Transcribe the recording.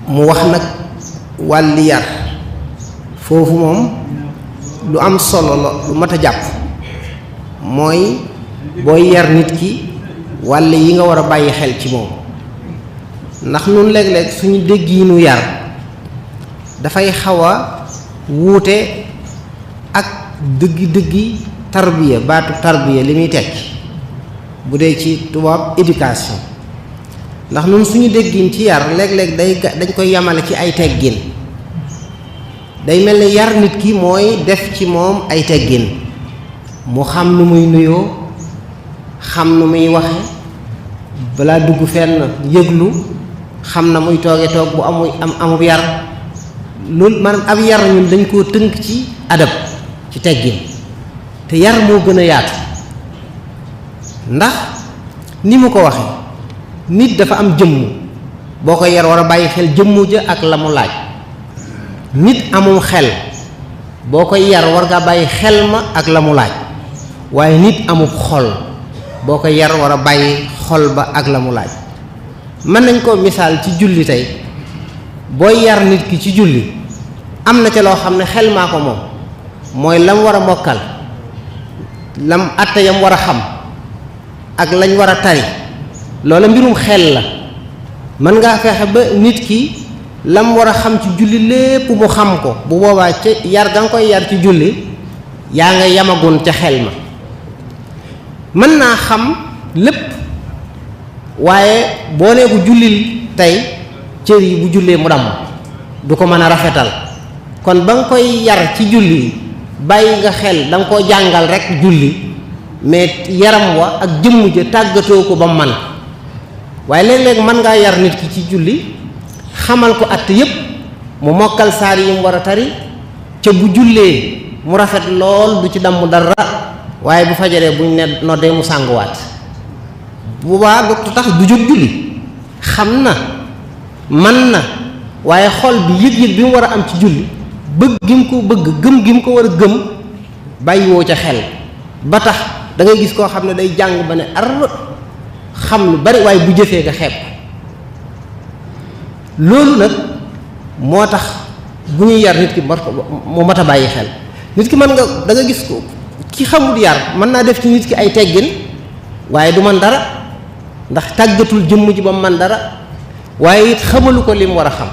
mu wax nag wàlli yar foofu moom lu am solo la lu mat a jàpp mooy booy yar nit ki wàll yi nga war a bàyyi xel ci moom ndax nun léeg-léeg suñu déggiinu yar dafay xaw a wuute ak dëggi tarbiya baatu tarbiya li muy tekki bu dee ci tubaab éducation ndax nun suñu déggin ci yar léeg-léeg dañ koy yamale ci ay teggin day mel ni yar nit ki mooy def ci moom ay teggin mu xam nu muy nuyoo xam nu muy waxe balaa dugg fenn yëglu xam na muy toog bu amub yar loolu maanaam ab yar ñun dañ koo tënk ci adab ci teggin te yar moo gën a yaatu ndax ni mu ko waxe nit dafa am jëmm boo ko yar war a bàyyi xel jëmmu ja ak la mu laaj nit amum xel boo koy yar war ngaa bàyyi xel ma ak la mu laaj waaye nit amub xol boo ko yar war a bàyyi xol ba ak la mu laaj mën nañ ko misaal ci julli tey booy yar nit ki ci julli am na ca loo xam ne xel maa ko moom mooy lam war a mokkal lam atte yam war a xam ak lañ war a tari loola mbirum xel la mën ngaa fexe ba nit ki lam war a xam ci julli lépp mu xam ko bu boobaa ca yar ga nga koy yar ci julli yaa nga yamagun ca xel ma mën naa xam lépp waaye boo nee ko jullil tey cër yi bu jullee mu damm du ko mën a rafetal kon ba nga koy yar ci julli bàyyi nga xel da nga koo jàngal rek julli mais yaram wa ak jëmm ja tàggatoo ko ba man waaye léeg-léeg mën ngaa yar nit ki ci julli xamal ko att yépp mu mokkal saar yi mu war a tari ca bu jullee mu rafet lool du ci damm dara waaye bu fajaree buñ ne noddee mu sànguwaat bu baa du tax du jóg julli xam na man na waaye xol bi yëg-yëg bi mu war a am ci julli bëgg gi mu ko bëgg gëm gi mu ko war a gëm bàyyiwoo ca xel ba tax da ngay gis koo xam ne day jàng ba ne ar xam lu bari waaye bu jëfee nga xeeb loolu nag moo tax bu ñuy yar nit ki mu mat a bàyyi xel nit ki mën nga da nga gis ko ki xamul yar mën naa def ci nit ki ay teggin waaye du man dara ndax tàggatul jëmm ji ba mu man dara waaye it xamalu ko li mu war a xam